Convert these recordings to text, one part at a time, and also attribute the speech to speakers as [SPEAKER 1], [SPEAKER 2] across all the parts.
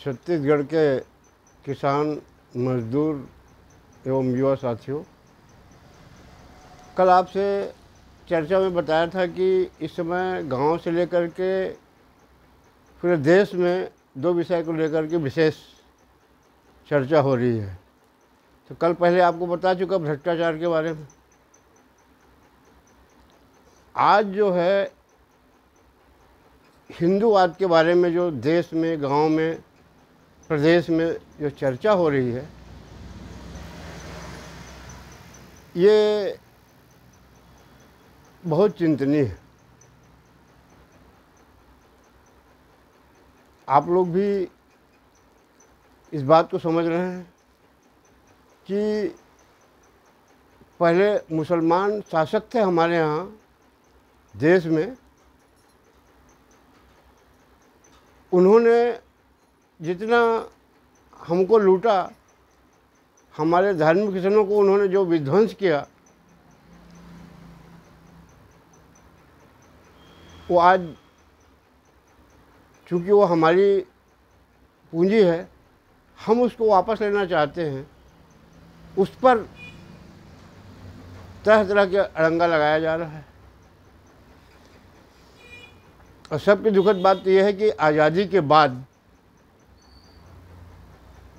[SPEAKER 1] छत्तीसगढ़ के किसान, मजदूर एवं युवा साथियों, कल आपसे चर्चा में बताया था कि इस समय गांव से लेकर के पूरे देश में दो विषय को लेकर के विशेष चर्चा हो रही है। तो कल पहले आपको बता चुका भ्रष्टाचार के बारे में। आज जो है हिंदूवाद के बारे में जो देश में, गांव में, प्रदेश में जो चर्चा हो रही है, ये बहुत चिंतनीय है। आप लोग भी इस बात को समझ रहे हैं कि पहले मुसलमान शासक थे हमारे यहाँ देश में, उन्होंने जितना हमको लूटा, हमारे धार्मिक स्थलों को उन्होंने जो विध्वंस किया, वो आज चूँकि वो हमारी पूंजी है, हम उसको वापस लेना चाहते हैं। उस पर तरह तरह के अड़ंगा लगाया जा रहा है। और सबकी दुखद बात तो यह है कि आज़ादी के बाद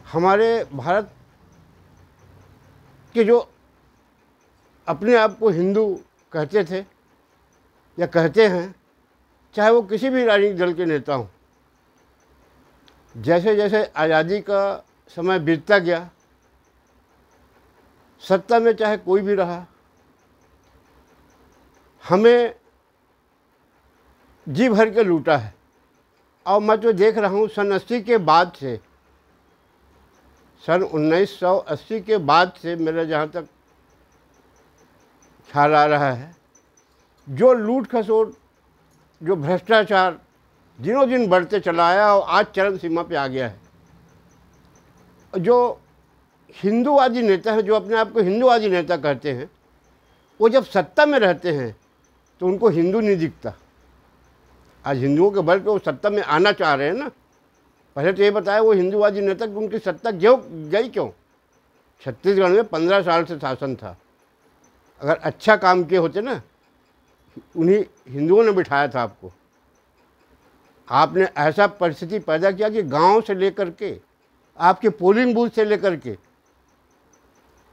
[SPEAKER 1] हमारे भारत के जो अपने आप को हिंदू कहते थे या कहते हैं, चाहे वो किसी भी राजनीतिक दल के नेता हों, जैसे जैसे आज़ादी का समय बीतता गया, सत्ता में चाहे कोई भी रहा, हमें जी भर के लूटा है। और मैं तो देख रहा हूँ सन 80 के बाद से, सन 1980 के बाद से मेरा जहाँ तक ख्याल आ रहा है, जो लूट खसोट, जो भ्रष्टाचार दिनों दिन बढ़ते चला आया और आज चरम सीमा पे आ गया है। जो हिंदूवादी नेता हैं, जो अपने आप को हिंदूवादी नेता कहते हैं, वो जब सत्ता में रहते हैं तो उनको हिंदू नहीं दिखता। आज हिंदुओं के बल पे वो सत्ता में आना चाह रहे हैं ना। पहले तो ये बताया वो हिंदूवादी नेता कि उनकी सत्ता गई क्यों? छत्तीसगढ़ में 15 साल से शासन था। अगर अच्छा काम किए होते ना, उन्हीं हिंदुओं ने बिठाया था आपको। आपने ऐसा परिस्थिति पैदा किया कि गांव से लेकर के आपके पोलिंग बूथ से लेकर के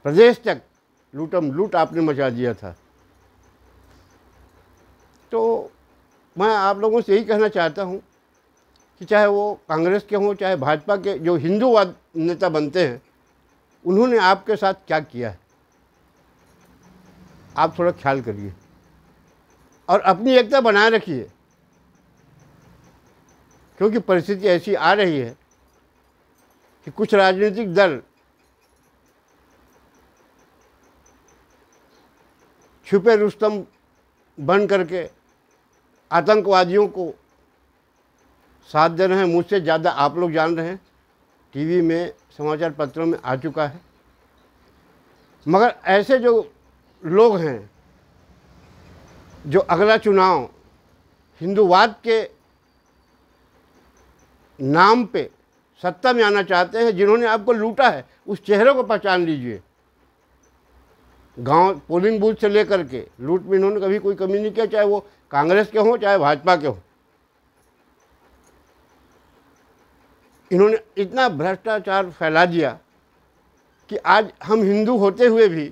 [SPEAKER 1] प्रदेश तक लूटम लूट आपने मचा दिया था। तो मैं आप लोगों से यही कहना चाहता हूं कि चाहे वो कांग्रेस के हों, चाहे भाजपा के, जो हिंदूवाद नेता बनते हैं, उन्होंने आपके साथ क्या किया है, आप थोड़ा ख्याल करिए और अपनी एकता बनाए रखिए। क्योंकि परिस्थिति ऐसी आ रही है कि कुछ राजनीतिक दल छुपे रुस्तम बन करके आतंकवादियों को साथ दे रहे हैं। मुझसे ज़्यादा आप लोग जान रहे हैं, टीवी में, समाचार पत्रों में आ चुका है। मगर ऐसे जो लोग हैं, जो अगला चुनाव हिंदूवाद के नाम पे सत्ता में आना चाहते हैं, जिन्होंने आपको लूटा है, उस चेहरे को पहचान लीजिए। गांव पोलिंग बूथ से लेकर के लूट में इन्होंने कभी कोई कमी नहीं किया, चाहे वो कांग्रेस के हों, चाहे भाजपा के हों। इन्होंने इतना भ्रष्टाचार फैला दिया कि आज हम हिंदू होते हुए भी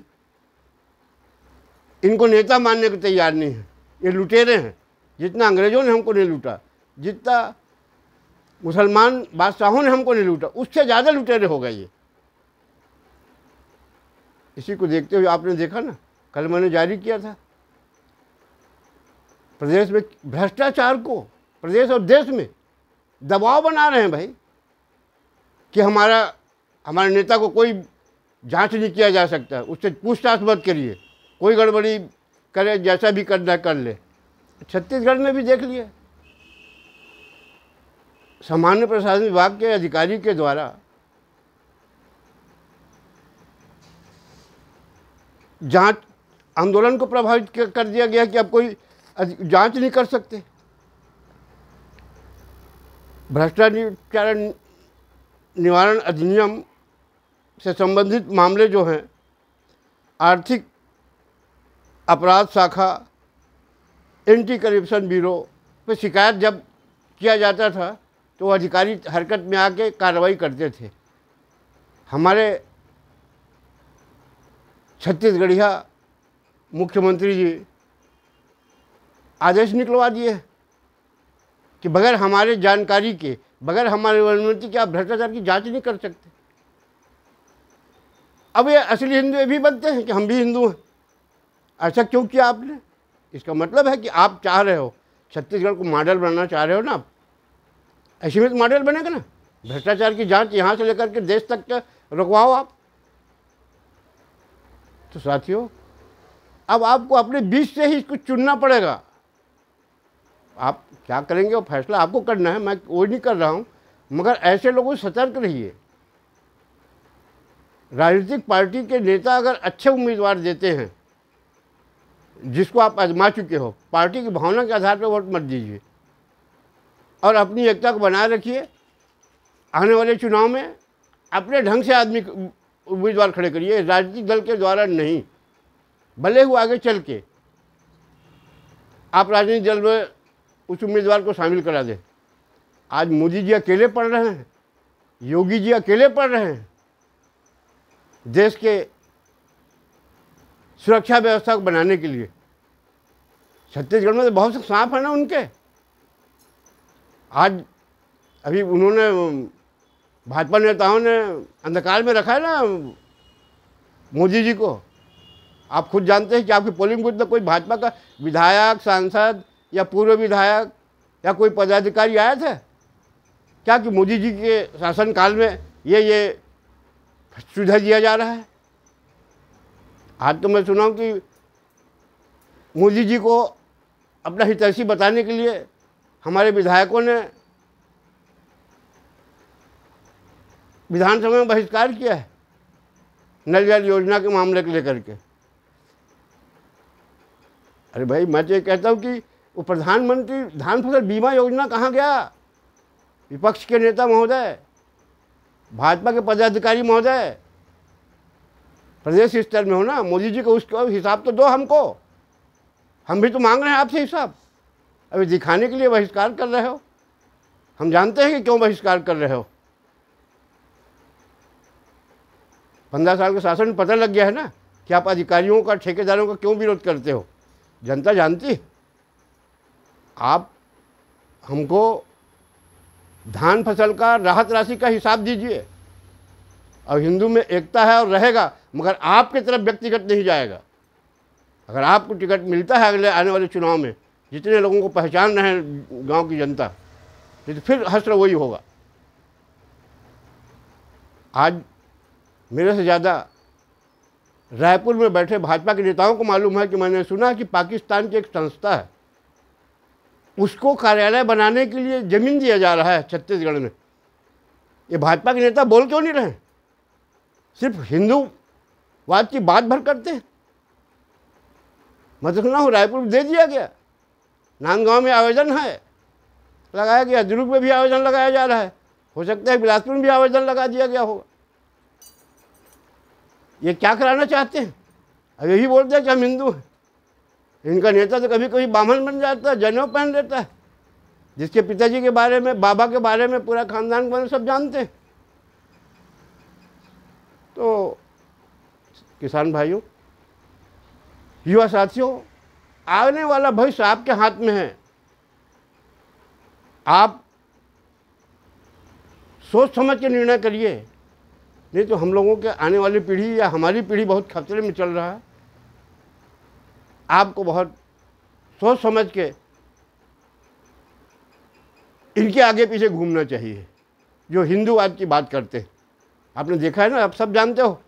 [SPEAKER 1] इनको नेता मानने को तैयार नहीं है। ये लुटेरे हैं। जितना अंग्रेज़ों ने हमको नहीं लूटा, जितना मुसलमान बादशाहों ने हमको नहीं लूटा, उससे ज़्यादा लुटेरे हो गए ये। इसी को देखते हुए आपने देखा ना, कल मैंने जारी किया था, प्रदेश में भ्रष्टाचार को प्रदेश और देश में दबाव बना रहे हैं भाई, कि हमारे नेता को कोई जांच नहीं किया जा सकता, उससे पूछताछ मत करिए, कोई गड़बड़ी करे, जैसा भी करना कर ले। छत्तीसगढ़ में भी देख लिए, सामान्य प्रशासन विभाग के अधिकारी के द्वारा जांच आंदोलन को प्रभावित कर दिया गया कि अब कोई जांच नहीं कर सकते। भ्रष्टाचार निवारण अधिनियम से संबंधित मामले जो हैं, आर्थिक अपराध शाखा, एंटी करप्शन ब्यूरो पे शिकायत जब किया जाता था तो वो अधिकारी हरकत में आके कार्रवाई करते थे। हमारे छत्तीसगढ़िया मुख्यमंत्री जी आदेश निकलवा दिए कि बगैर हमारे जानकारी के, बगैर हमारे अनुमति के आप भ्रष्टाचार की जांच नहीं कर सकते। अब ये असली हिंदू ये भी बनते हैं कि हम भी हिंदू हैं। ऐसा क्यों किया आपने? इसका मतलब है कि आप चाह रहे हो छत्तीसगढ़ को मॉडल बनाना चाह रहे हो ना आप। ऐसे में तो मॉडल बनेगा ना। भ्रष्टाचार की जांच यहाँ से लेकर के देश तक का रुकवाओ आप। तो साथियों, अब आपको अपने बीच से ही इसको चुनना पड़ेगा। आप क्या करेंगे वो फैसला आपको करना है, मैं वो नहीं कर रहा हूँ। मगर ऐसे लोगों से सतर्क रहिए। राजनीतिक पार्टी के नेता अगर अच्छे उम्मीदवार देते हैं जिसको आप आजमा चुके हो, पार्टी की भावना के आधार पर वोट मत दीजिए और अपनी एकता को बनाए रखिए। आने वाले चुनाव में अपने ढंग से आदमी उम्मीदवार खड़े करिए, राजनीतिक दल के द्वारा नहीं। भले हुआ आगे चल के आप राजनीतिक दल में उस उम्मीदवार को शामिल करा दें। आज मोदी जी अकेले पढ़ रहे हैं, योगी जी अकेले पढ़ रहे हैं देश के सुरक्षा व्यवस्था को बनाने के लिए। छत्तीसगढ़ में तो बहुत से सांप हैं ना उनके। आज अभी उन्होंने भाजपा नेताओं ने अंधकार में रखा है ना मोदी जी को। आप खुद जानते हैं कि आपके पोलिंग बूथ में कोई भाजपा का विधायक, सांसद या पूर्व विधायक या कोई पदाधिकारी आया था क्या कि मोदी जी के शासनकाल में ये सुविधा दिया जा रहा है? आज तो मैं सुना हूँ कि मोदी जी को अपना हितैषी बताने के लिए हमारे विधायकों ने विधानसभा में बहिष्कार किया है नल जल योजना के मामले को लेकर के। अरे भाई, मैं तो ये कहता हूँ कि वो प्रधानमंत्री धान फसल बीमा योजना कहाँ गया? विपक्ष के नेता महोदय, भाजपा के पदाधिकारी महोदय, प्रदेश स्तर में हो ना, मोदी जी को उसका हिसाब तो दो हमको। हम भी तो मांग रहे हैं आपसे हिसाब। अभी दिखाने के लिए बहिष्कार कर रहे हो। हम जानते हैं कि क्यों बहिष्कार कर रहे हो। 15 साल के शासन में पता लग गया है ना कि आप अधिकारियों का, ठेकेदारों का क्यों विरोध करते हो। जनता जानती है। आप हमको धान फसल का राहत राशि का हिसाब दीजिए। और हिंदू में एकता है और रहेगा, मगर आपकी तरफ व्यक्तिगत नहीं जाएगा। अगर आपको टिकट मिलता है अगले आने वाले चुनाव में, जितने लोगों को पहचान रहे हैं गांव की जनता, तो फिर हश्र वही होगा। आज मेरे से ज़्यादा रायपुर में बैठे भाजपा के नेताओं को मालूम है कि मैंने सुना कि पाकिस्तान की एक संस्था है, उसको कार्यालय बनाने के लिए ज़मीन दिया जा रहा है छत्तीसगढ़ में। ये भाजपा के नेता बोल क्यों नहीं रहे? सिर्फ हिंदूवाद की बात भर करते हैं। मैं तो सुना हूँ रायपुर में दे दिया गया, नांदगांव में आवेदन है लगाया गया, दुर्ग में भी आवेदन लगाया जा रहा है, हो सकता है बिलासपुर में भी आवेदन लगा दिया गया होगा। ये क्या कराना चाहते हैं? अब यही बोलते हैं कि हम हिंदू हैं। इनका नेता तो कभी कभी बामन बन जाता है, जनेऊ पहन लेता है, जिसके पिताजी के बारे में, बाबा के बारे में, पूरा खानदान के बारे में सब जानते हैं। तो किसान भाइयों, युवा साथियों, आने वाला भविष्य आपके हाथ में है। आप सोच समझ के निर्णय करिए, नहीं तो हम लोगों के आने वाली पीढ़ी या हमारी पीढ़ी बहुत खतरे में चल रहा है। आपको बहुत सोच समझ के इनके आगे पीछे घूमना चाहिए जो हिंदूवाद की बात करते हैं। आपने देखा है ना, आप सब जानते हो,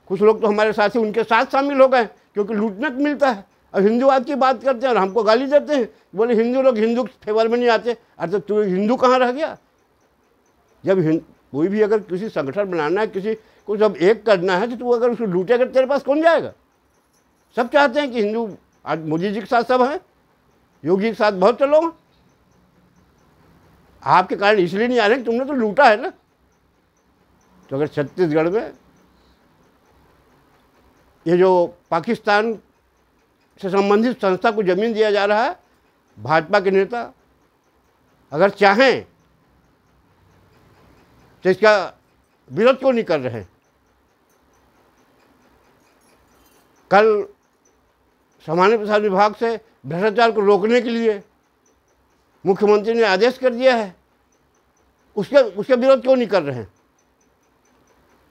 [SPEAKER 1] कुछ लोग तो हमारे साथी उनके साथ शामिल हो गए क्योंकि लूटने को मिलता है और हिंदूवाद की बात करते हैं और हमको गाली देते हैं, बोले हिंदू लोग हिंदू फेवर में नहीं आते। अरे तो तू हिंदू कहाँ रह गया? जब कोई भी अगर किसी संगठन बनाना है, किसी को जब एक करना है, तो तू अगर उसको लूटेगा तेरे पास कौन जाएगा? सब चाहते हैं कि हिंदू, आज मोदी जी के साथ सब हैं, योगी के साथ बहुत से लोग हैं। आपके कारण इसलिए नहीं आ रहे कि तुमने तो लूटा है ना, तो अगर छत्तीसगढ़ में ये जो पाकिस्तान से संबंधित संस्था को ज़मीन दिया जा रहा है, भाजपा के नेता अगर चाहें तो इसका विरोध क्यों नहीं कर रहे हैं? कल सामान्य प्रशासन विभाग से भ्रष्टाचार को रोकने के लिए मुख्यमंत्री ने आदेश कर दिया है, उसके विरोध क्यों नहीं कर रहे हैं?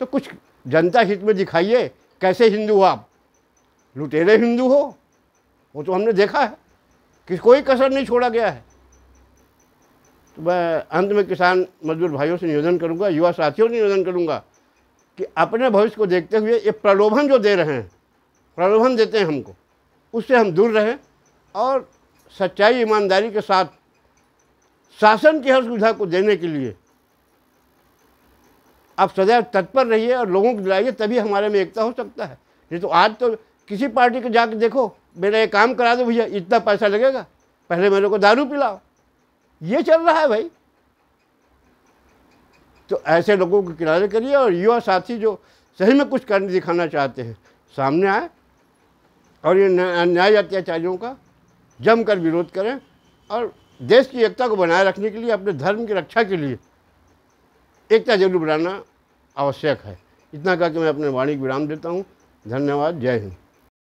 [SPEAKER 1] तो कुछ जनता हित में दिखाइए। कैसे हिंदू हो आप? लुटेरे हिंदू हो, वो तो हमने देखा है कि कोई कसर नहीं छोड़ा गया है। तो मैं अंत में किसान मजदूर भाइयों से निवेदन करूंगा, युवा साथियों से निवेदन करूंगा कि अपने भविष्य को देखते हुए ये प्रलोभन जो दे रहे हैं, प्रलोभन देते हैं हमको, उससे हम दूर रहें और सच्चाई ईमानदारी के साथ शासन की हर सुविधा को देने के लिए आप सदैव तत्पर रहिए और लोगों को दिलाइए, तभी हमारे में एकता हो सकता है। नहीं तो आज तो किसी पार्टी को जाकर देखो, मेरा ये काम करा दो भैया, इतना पैसा लगेगा, पहले मेरे को दारू पिलाओ, ये चल रहा है भाई। तो ऐसे लोगों को किनारे करिए और युवा साथी जो सही में कुछ करने दिखाना चाहते हैं सामने आए और ये अन्याय अत्याचारियों का जमकर विरोध करें और देश की एकता को बनाए रखने के लिए, अपने धर्म की रक्षा के लिए एकता जरूर बनाना आवश्यक है। इतना कहकर मैं अपने वाणी को विराम देता हूँ। धन्यवाद। जय हिंद।